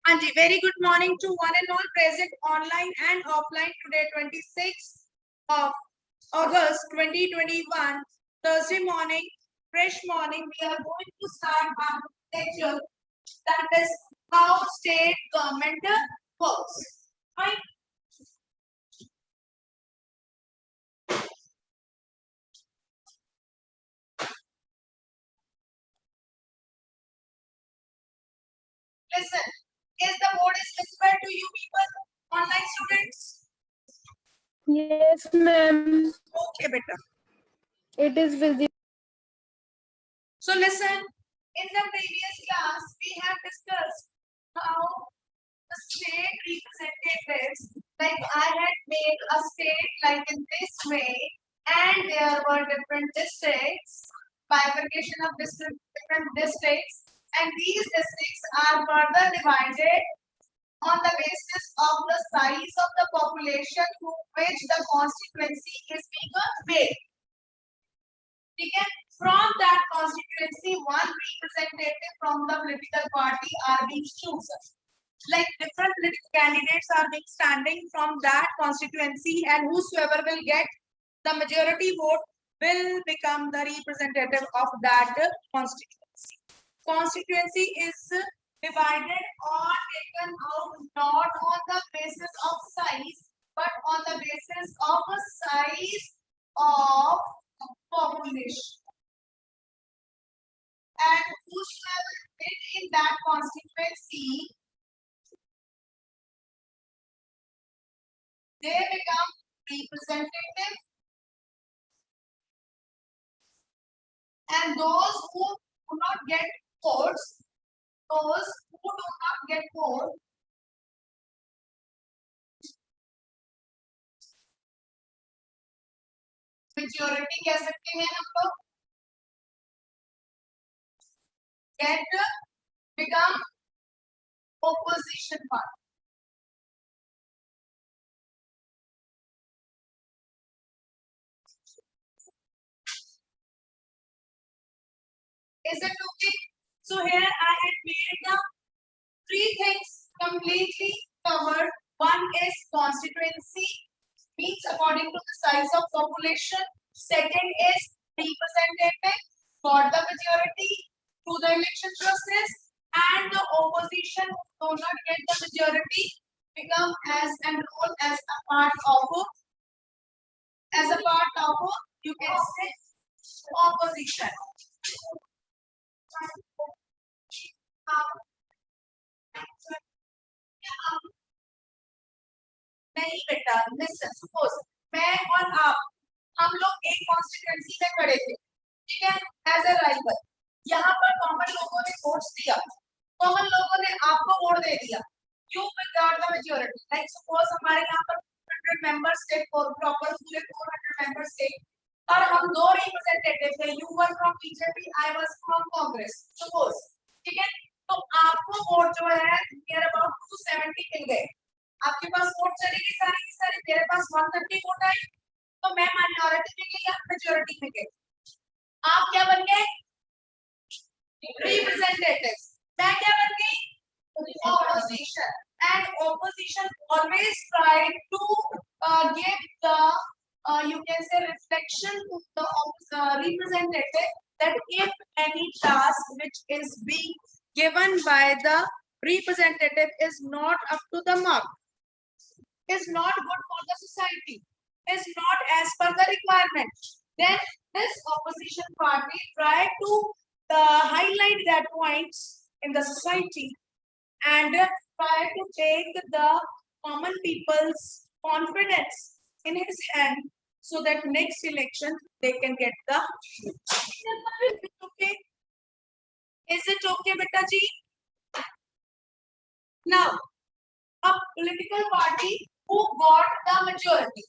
Anji, very good morning to one and all present online and offline today, 26th of August 2021, Thursday morning, fresh morning. We are going to start our lecture, that is how state government works. Right? Listen, is the board is visible to you people, online students? Yes, ma'am. Okay, beta. It is visible. So listen, in the previous class, we have discussed how the state representatives, like I had made a state like in this way, and there were different districts, bifurcation of different districts, and these districts are further divided on the basis of the size of the population to which the constituency is being made. Okay? From that constituency, one representative from the political party are being chosen. Like different political candidates are being standing from that constituency, and whosoever will get the majority vote will become the representative of that constituency. Constituency is divided or taken out not on the basis of size, but on the basis of the size of population. And whosoever fit in that constituency, they become representative, and those who do not get votes, majority कह सकते हैं हम लोग, get become opposition party. Is it okay? So here I had made the three things completely covered. One is constituency, means according to the size of population. Second is representative, got the majority through the election process, and the opposition who do not get the majority become as enrolled as a part of you can say opposition. नहीं बेटा, listen, suppose मैं और आप हम लोग एक constituency में खड़े थे, ठीक है, एज अ राइवल. यहाँ पर कॉमन लोगों ने वोट्स दिया, कॉमन लोगों ने आपको वोट दे दिया, you will got the majority. Like suppose हमारे यहाँ पर 400 मेंबर्स थे, प्रॉपर पूरे 400 मेंबर्स थे, और हम दो रिप्रेजेंटेटिव थे, you were from BJP, I was from Congress, suppose, ठीक है. तो आपको वोट जो है नियर अबाउट 270 मिल गए, आपके पास वोट चली गई सारी की सारी, मेरे पास 130 वोट आई, तो मैं माइनॉरिटी में गई या मेजॉरिटी में गई? आप क्या बन गए? रिप्रेजेंटेटिव. मैं क्या बन गई? Opposition. And opposition always try to give the you can say reflection to the representative that if any task which is being given by the representative is not up to the mark, is not good for the society, is not as per the requirement, then this opposition party try to highlight that points in the society and try to take the common people's confidence in his hand so that next election they can get the. Okay, is it okay beta ji? Now a political party who got the majority,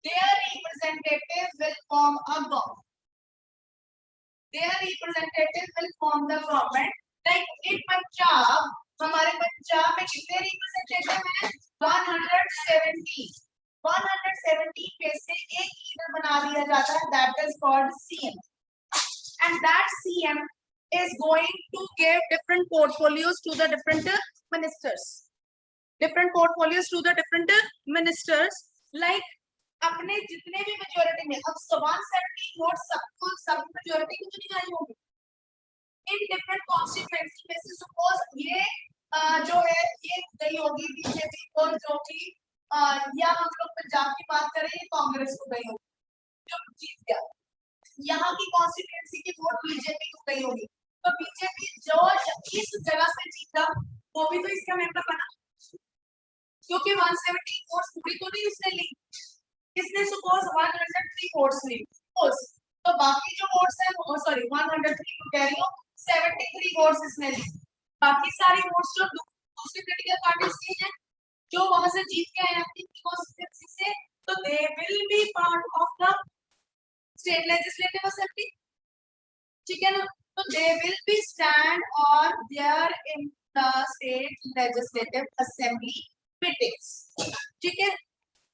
their representative will form a government. The government. Like in Punjab, हमारे पंजाब में कितने representative हैं? 170. 170 में से एक leader बना दिया जाता है, that is called CM. And that CM is going to give different portfolios to the different ministers. Different portfolios to the different ministers. Like अपने जितने भी मेजोरिटी में अब 170 वोट सबको सब मेजोरिटी को नहीं आई होगी इन डिफरेंट कॉन्स्टिट्यूएंसी में से सपोज ये जो है ये गई होगी बीजेपी को जो कि या हम लोग पंजाब की बात करें ये कांग्रेस को गई होगी जो जीत गया यहाँ की कॉन्स्टिट्यूएंसी की वोट बीजेपी को गई होगी तो बीजेपी जो इस जगह से जीता वो भी तो इसका मेंबर बना क्योंकि 170 वोट्स पूरी तो नहीं उसने ली किसने सपोज 103 वोट्स ली सपोज तो बाकी जो वोट्स है वो सॉरी 103 को कह रही हूँ 73 वोट्स इसने ली बाकी सारी वोट्स जो दूसरी पॉलिटिकल पार्टीज की हैं जो वहां से जीत के आए अपनी कॉन्स्टिट्यूएंसी से तो they will be part of the state legislative assembly ठीक है ना तो दे विल बी स्टैंड और there in the state legislative assembly meetings ठीक है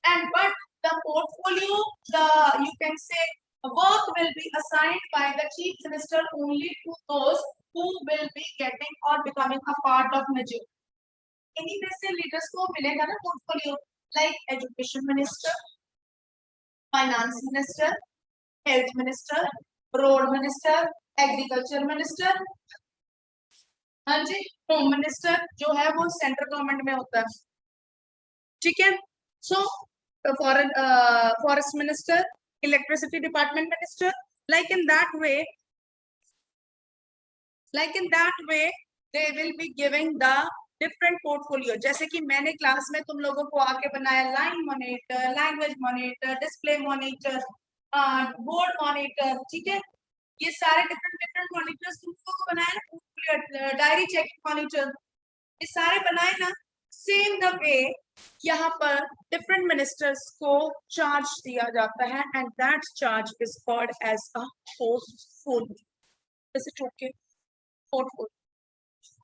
and but the portfolio the you can say work will be assigned by the chief minister only to those who will be getting or becoming a part of majority इन्हीं में से leaders को मिलेगा ना portfolio like education minister finance minister health minister road minister agriculture minister हाँ जी home minister जो है वो सेंट्रल गवर्नमेंट में होता है ठीक है so forest minister electricity department minister like in that way they will be giving the different portfolio जैसे कि मैंने क्लास में तुम लोगों को आके बनाया line monitor language monitor display monitor board monitor ठीक है ये सारे डिफरेंट मॉनिटर्स तुम लोगों को बनाया डायरी चेकिंग मॉनिटर ये सारे बनाए ना सेम द वे यहाँ पर डिफरेंट मिनिस्टर्स को चार्ज दिया जाता है and that charge is called as a portfolio जैसे ओके पोर्टफोलियो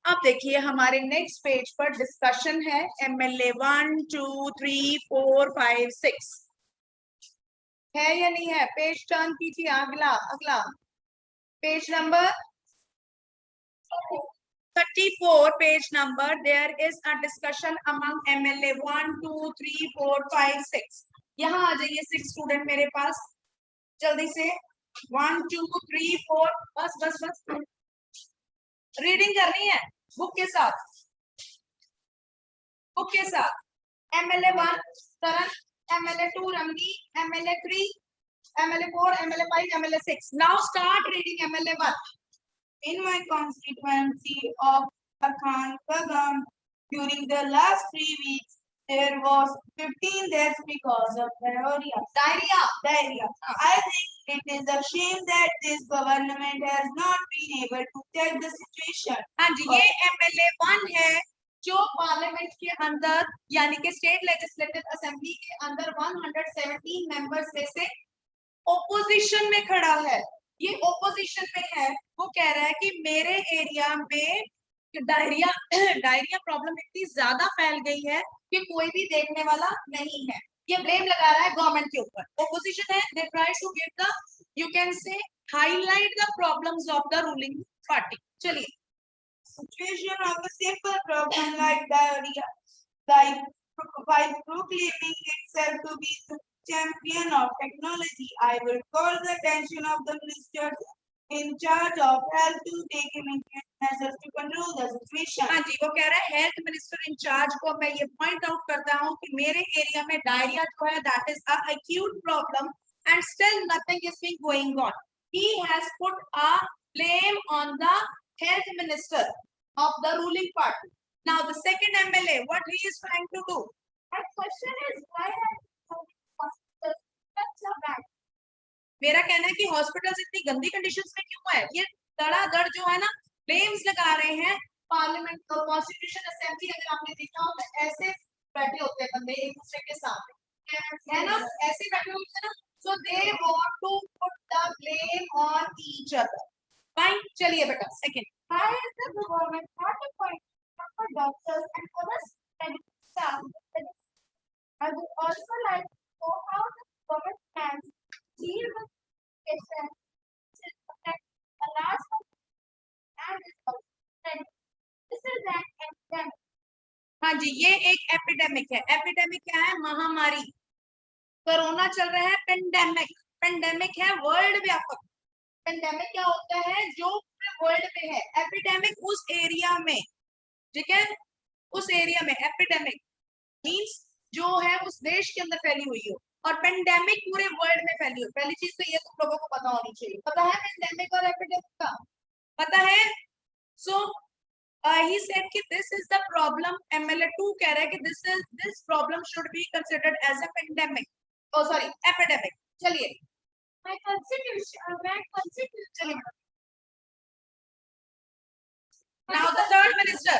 अब देखिए हमारे नेक्स्ट पेज पर डिस्कशन है एमएलए 1 2 3 4 5 6 है या नहीं है पेज टर्न कीजिए अगला page number 34 page number there is a discussion among MLA 1 2 3 4 5 6 यहाँ आ जाइए 6 स्टूडेंट मेरे पास जल्दी से 1 2 3 4 बस रीडिंग करनी है बुक के साथ MLA 1 Karan MLA 2 Ramani MLA 3 MLA 4 MLA 5 MLA 6 now start reading MLA 1 In my constituency of Pakhan Pagam, during the last 3 weeks, there was 15 deaths because of diarrhea. Diarrhea. I think it is a shame that this government has not been able to check the situation. हाँ जी, ये MLA 1 है जो parliament के अंदर यानी कि state legislative assembly के अंदर 117 मेंबर्स में से ओपोजिशन में खड़ा है ये ओपोजिशन में है वो कह रहा है कि मेरे एरिया में डायरिया प्रॉब्लम इतनी ज्यादा फैल गई है कि कोई भी देखने वाला नहीं है ये ब्लेम लगा रहा है गवर्नमेंट के ऊपर ओपोजिशन है they try to give the you can say highlight the problems of the ruling party चलिए situation of a simple problem like diarrhea by proclaiming itself to be the champion of technology, I will call the attention of the ministers in charge of health to take immediate measures to control the situation. हाँ जी वो कह रहा है health minister in charge को मैं ये point out करता हूँ कि मेरे एरिया में डायरिया जो है that is a acute problem and still nothing is being going on. He has put a blame on the health minister of the ruling party. Now the second MLA, what he is trying to do? My question is why मेरा कहना है कि hospitals इतनी गंदी conditions में क्यों है ये धड़ाधड़ जो है ना ब्लेम्स लगा रहे हैं पार्लियामेंट कॉन्स्टिट्यूशन असेंबली अगर आपने देखा हो तो ऐसे बैठे होते हैं बंदे एक दूसरे के साथ है ना ऐसे बैठे होते हैं ना so they want to put the blame on each other fine चलिए बेटा second why is the government not appointing for doctors and other medical staff? I would also like to know how the government plans to deal with patients a large हाँ जी, ये एक epidemic है। Epidemic क्या है? महामारी। Corona चल रहा है, पेंडेमिक। पेंडेमिक है वर्ल्ड व्यापक। पेंडेमिक क्या होता है? जो पूरे वर्ल्ड में है। एपिडेमिक उस एरिया में, ठीक है, उस एरिया में। एपिडेमिक मींस जो है उस देश के अंदर फैली हुई हो, और पेंडेमिक पूरे वर्ल्ड में फैली हो। पहली चीज तो ये तुम लोगों को पता होनी चाहिए। पता है पेंडेमिक और एपिडेमिक का? पता है? सो he said कि this is the problem। MLA2 कह रहा है कि this problem should be considered as a pandemic, oh sorry, epidemic। चलिए, My constitution, चलिए। Now the third minister।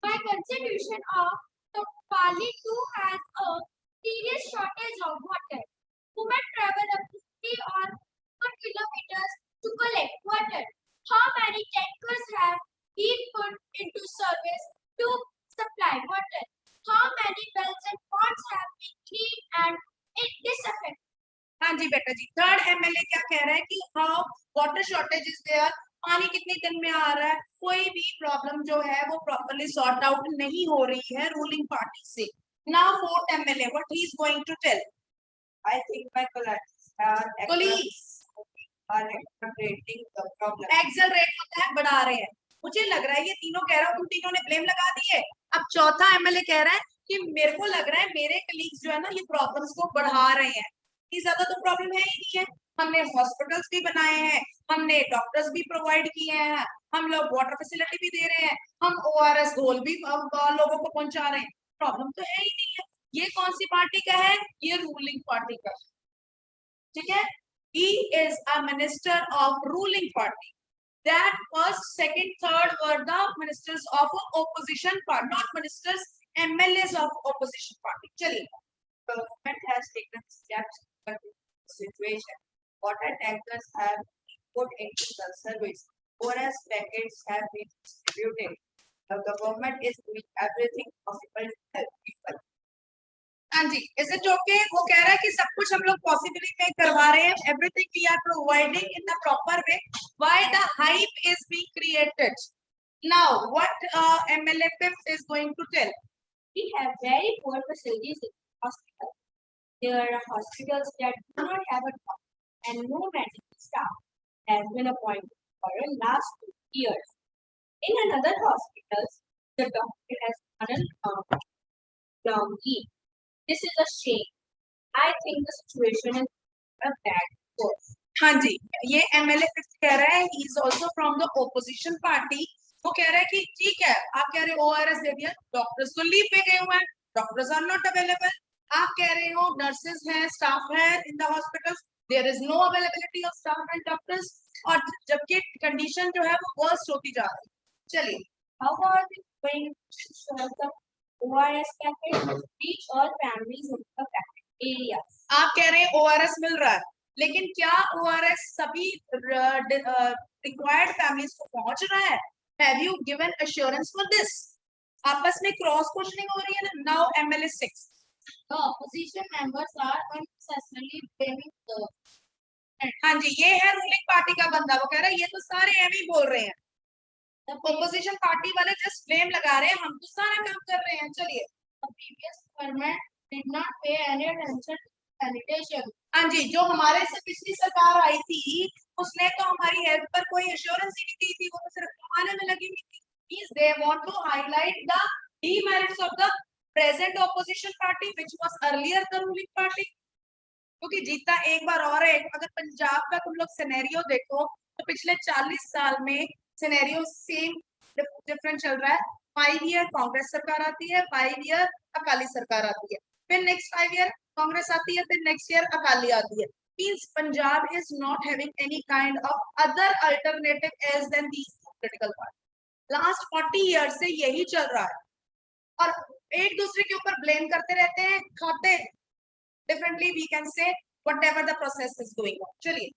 my constitution of the Pali too has a serious shortage of water. Women travel up to 3 or 4 kilometers to collect water. How many tankers have been put into service to supply water? How many wells and ponds have been cleaned and disinfected? हाँ जी बेटा जी, third MLA क्या कह रहा है कि how water shortage is there. पानी कितने दिन में आ रहा है, कोई भी प्रॉब्लम जो है वो प्रॉपर्ली सॉर्ट आउट नहीं हो रही है रूलिंग पार्टी से। Now fourth MLA what he is going to tell. I think my colleagues are accelerating the problem. Accelerate होता है, बढ़ा रहे हैं। मुझे लग रहा है ये तीनों कह रहा हूँ, तुम तीनों ने ब्लेम लगा दिए। अब चौथा MLA कह रहा है कि मेरे को लग रहा है मेरे कलीग्स जो है ना ये प्रॉब्लम्स को बढ़ा रहे हैं। इतनी ज्यादा तो प्रॉब्लम है ही नहीं है। हमने हॉस्पिटल्स भी बनाए हैं, हमने डॉक्टर्स भी प्रोवाइड किए हैं, हम लोग वाटर फैसिलिटी भी दे रहे हैं, हम ORS घोल भी लोगों को पहुंचा रहे हैं। प्रॉब्लम तो है ही नहीं है। ये कौन सी पार्टी का है? ये रूलिंग पार्टी का, ठीक है। He is a minister of ruling party. That first, second, third were the ministers of opposition party, not ministers, MLAs of opposition party. चलिए, Government has taken steps to control the situation. Water tankers have been put into the service. ORS packets have been distributed. The government is doing everything possible to help people. हाँ जी, is it okay? वो कह रहा है कि सब कुछ हम लोग पॉसिबली में करवा रहे हैं, everything we are providing in the proper way. Why the hype is being created? Now what MLA fifth is going to tell? We have very poor facilities in hospitals. There are hospitals that do not have a doctor and no medical staff has been appointed for the last 2 years. In another hospital, the doctor has run a long leave. This is a shame. I think the situation is a bad course. हाँ जी, ये MLA fifth कह रहा है, he is also from the opposition party। वो कह रहा है कि ठीक है, आप कह रहे हो ORS दे दिया, डॉक्टर्स तो लीव पे गए हुए हैं, डॉक्टर्स आर नॉट अवेलेबल। आप कह रहे हो नर्सेज हैं, स्टाफ है in the hospitals, there is no availability of staff and doctors, और जबकि कंडीशन जो है वो वर्स्ट होती जा रही है। चलिए, How are we going to ensure the ORS package reach all families in the affected areas? आप कह रहे हैं ORS मिल रहा है, लेकिन क्या ORS सभी रिक्वायर्ड फैमिलीज को पहुंच रहा है? Have you given assurance for this? आपस में क्रॉस क्वेश्चनिंग हो रही है ना। Now MLA 6। The opposition members are unnecessarily blaming the हाँ जी, ये है रूलिंग पार्टी का बंदा। वो कह रहा है ये तो सारे एम ही बोल रहे हैं, ऑपोजिशन पार्टी वाले जस्ट ब्लेम लगा रहे हैं, हम तो सारा काम कर रहे हैं। चलिए, previous government did not pay any attention to sanitation. हाँ जी, जो हमारे से पिछली सरकार आई थी उसने तो हमारी हेल्थ पर कोई एश्योरेंस ही नहीं दी थी, वो तो सिर्फ कमाने में लगी हुई थी। Means they want to highlight the demerits of the present opposition party which was earlier the ruling party। क्योंकि जीता एक बार और है। अगर पंजाब का तुम लोग सिनेरियो देखो तो पिछले 40 साल में सिनेरियो सेम डिफरेंट चल रहा है। 5 ईयर कांग्रेस सरकार आती है, 5 ईयर अकाली सरकार आती है, फिर नेक्स्ट 5 ईयर कांग्रेस आती है, फिर नेक्स्ट ईयर अकाली आती है। Means Punjab is not having any kind of other alternative as than these political parties. Last 40 years से यही चल रहा है, और एक दूसरे के ऊपर ब्लेम करते रहते हैं, खाते differently we can say whatever the process is going on। चलिए,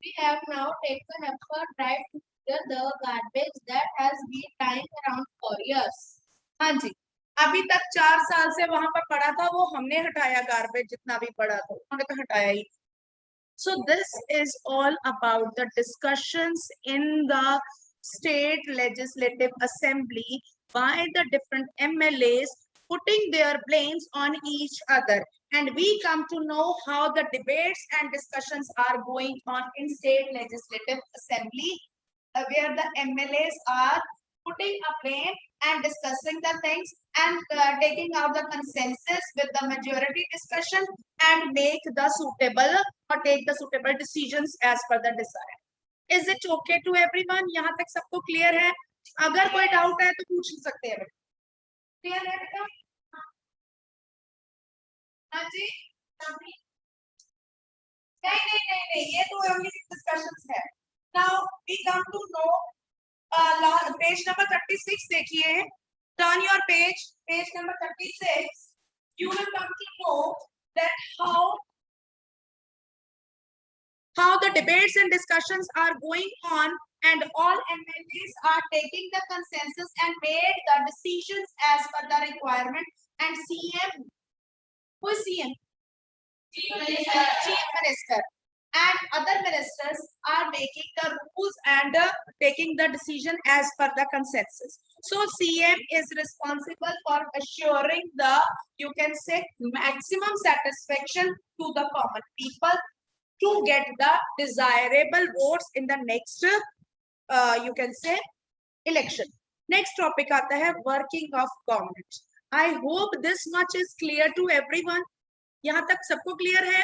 We have now taken up a drive to clear the garbage that has been lying around for years. हाँ जी, अभी तक 4 साल से वहां पर पड़ा था, वो हमने हटाया, गार्बेज जितना भी पड़ा था उन्होंने तो हटाया ही। So this is all about the discussions in the state legislative assembly by the different MLAs putting their blames on each other. And we come to know how the debates and discussions are going on in State Legislative Assembly, where the MLAs are putting a blame and discussing the things and taking out the consensus with the majority discussion and make the suitable or take the suitable decisions as per the desire. Is it okay to everyone? यहाँ तक सबको clear है? अगर कोई doubt है तो पूछ सकते हैं. Clear है बेटा? हाँ जी? नहीं, ये तो only discussions है. Now we come to know page number 36 देखिए. Turn your page number 36. You will come to know that how the debates and discussions are going on, and all MLAs are taking the consensus and made the decisions as per the requirement. And CM, who is CM? Chief Minister and other ministers are making the rules and taking the decision as per the consensus. So CM is responsible for assuring the, you can say, maximum satisfaction to the common people to get the desirable votes in the next, you can say, election. Next topic आता है working of government. I hope this much is clear to everyone. यहाँ तक सबको clear है?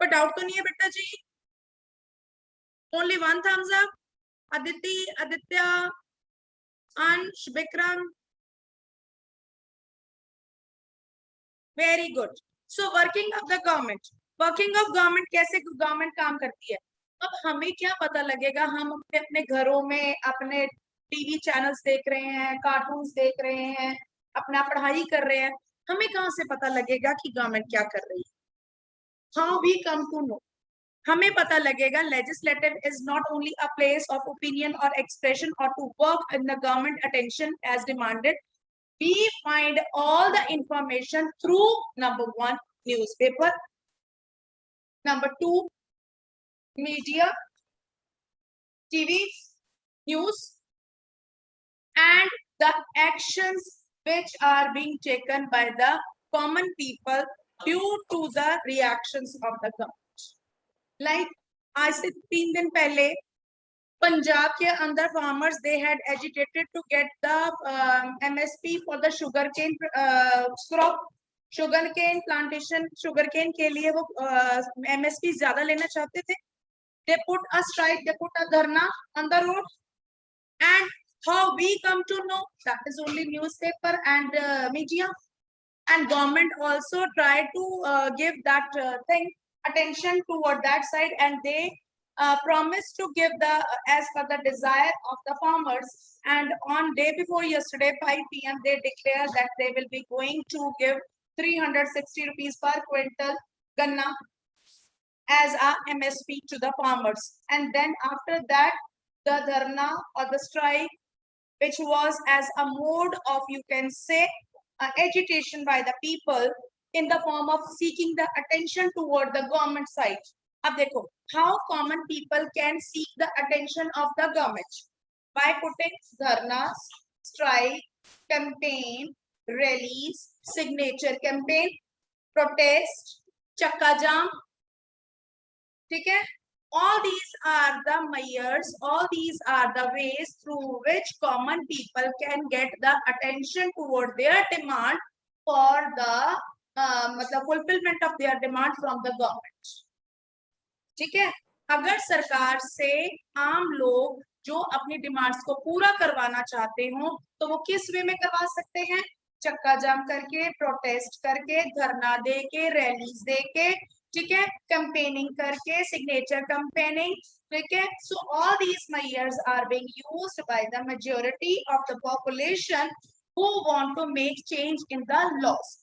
कोई doubt तो नहीं है बेटा जी? Only one thumbs up. Aditi, Aditya, Ansh, Bikram. Very good. So working of the government. Working of government, कैसे government काम करती है? अब हमें क्या पता लगेगा? हम अपने घरों में अपने टीवी चैनल्स देख रहे हैं, कार्टून्स देख रहे हैं, अपना पढ़ाई कर रहे हैं, हमें कहाँ से पता लगेगा कि गवर्नमेंट क्या कर रही है? How we come to know? हमें पता लगेगा legislative is not only a place of opinion or expression or to work in the government attention as demanded. We find all the information through number 1, newspaper, number 2, media, TV, news, and the actions which are being taken by the common people due to the reactions of the government. Like आज से 3 दिन पहले पंजाब के अंदर farmers they had agitated to get the MSP for the sugarcane crop. Sugarcane plantation, sugarcane के लिए वो MSP ज़्यादा लेना चाहते थे. They put a strike, they put a dharna on the road, and how we come to know? That is only newspaper and media, and government also tried to give that thing attention toward that side, and they promised to give the as per the desire of the farmers. And on day before yesterday 5 PM they declared that they will be going to give 360 rupees per quintal ganna as a MSP to the farmers. And then after that the dharna or the strike, which was as a mode of, you can say, agitation by the people in the form of seeking the attention toward the government side. अब देखो, how common people can seek the attention of the government by putting dharnas, strike, campaign, rallies, signature campaign, protest, chakka jam. ठीक है? All these are the measures, all these are the ways through which common people can get the attention toward their demand for the fulfillment of their demand from the government. ठीक है? अगर सरकार से आम लोग जो अपनी डिमांड्स को पूरा करवाना चाहते हो तो वो किस वे में करवा सकते हैं? चक्का जाम करके, प्रोटेस्ट करके, धरना दे के, रैलीज दे के, ठीक है, कैंपेनिंग करके, सिग्नेचर कैंपेनिंग, ठीक है. So all these measures are being used by the majority of the population who want to make change in the laws.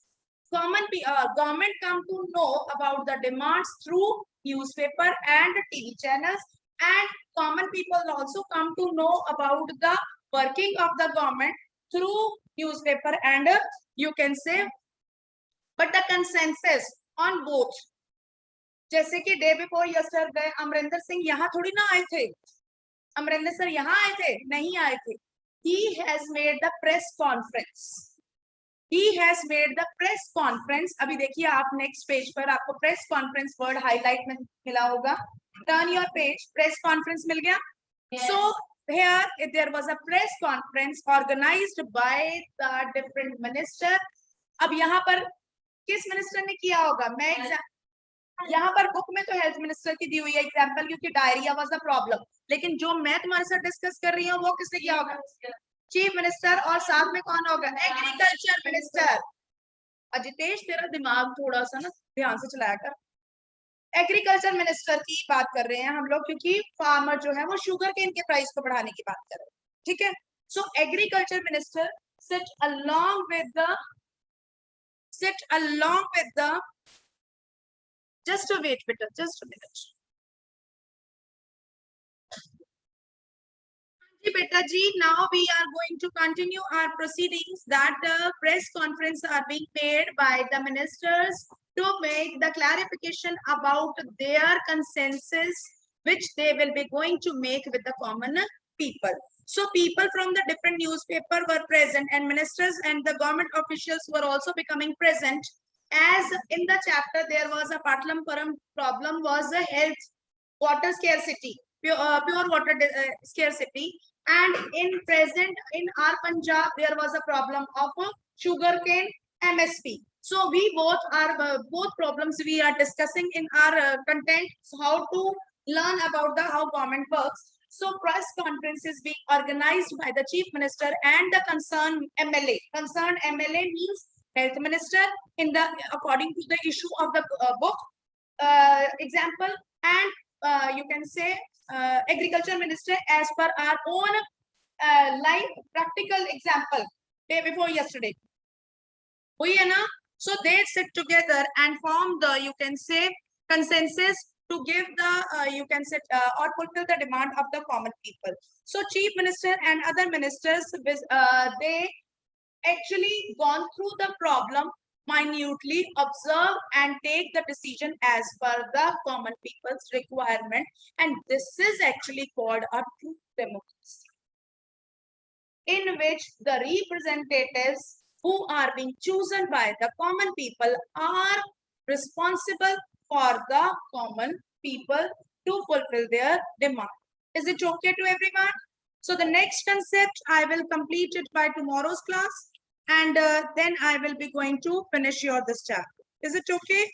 Government come to know about the demands through newspaper and TV channels, and common people also come to know about the working of the government through newspaper and you can say, but the consensus on both. जैसे कि day before yesterday Amarinder Singh यहाँ थोड़ी ना आए थे, Amarinder sir यहाँ आए थे? नहीं आए थे. he has made the press conference. He has made the press conference. अभी देखिए आप next page पर आपको press conference word highlight में मिला होगा. Turn your page. Press conference मिल गया. So here there was a press conference organized by the different minister. अब यहाँ पर किस मिनिस्टर ने किया होगा? मैं यहाँ पर बुक में तो हेल्थ मिनिस्टर की दी हुई है एग्जाम्पल, क्योंकि डायरिया वाज द प्रॉब्लम, लेकिन जो मैं तुम्हारे साथ डिस्कस कर रही हूँ वो किसने किया होगा? चीफ मिनिस्टर, और साथ में कौन होगा? Agriculture minister. अजितेश तेरा दिमाग थोड़ा सा ना ध्यान से चलाया कर. एग्रीकल्चर मिनिस्टर की बात कर रहे हैं हम लोग, क्योंकि फार्मर जो है वो शुगर केन के प्राइस को बढ़ाने की बात कर रहे हैं. ठीक है. सो agriculture minister sit along with the just a wait better, just a minute. Beta ji, now we are going to continue our proceedings. That press conference are being made by the ministers to make the clarification about their consensus, which they will be going to make with the common people. So people from the different newspaper were present, and ministers and the government officials were also becoming present. As in the chapter, there was a Patlamparam problem, was a health, water scarcity, pure water scarcity. And in present in our Punjab, there was a problem of sugarcane MSP. So we both are both problems we are discussing in our content. So how to learn about the how government works. So press conference is being organized by the chief minister and the concerned MLA. Concerned MLA means health minister in the according to the issue of the book example, and you can say agriculture minister as per our own live practical example day before yesterday. हुई है ना? So they sit together and form the, you can say, consensus to give the you can say or fulfill the demand of the common people. So chief minister and other ministers they actually gone through the problem minutely, observe and take the decision as per the common people's requirement, and this is actually called a true democracy, in which the representatives who are being chosen by the common people are responsible for the common people to fulfill their demand. Is it okay to everyone? So the next concept I will complete it by tomorrow's class, and then I will be going to finish your this chapter. Is it okay?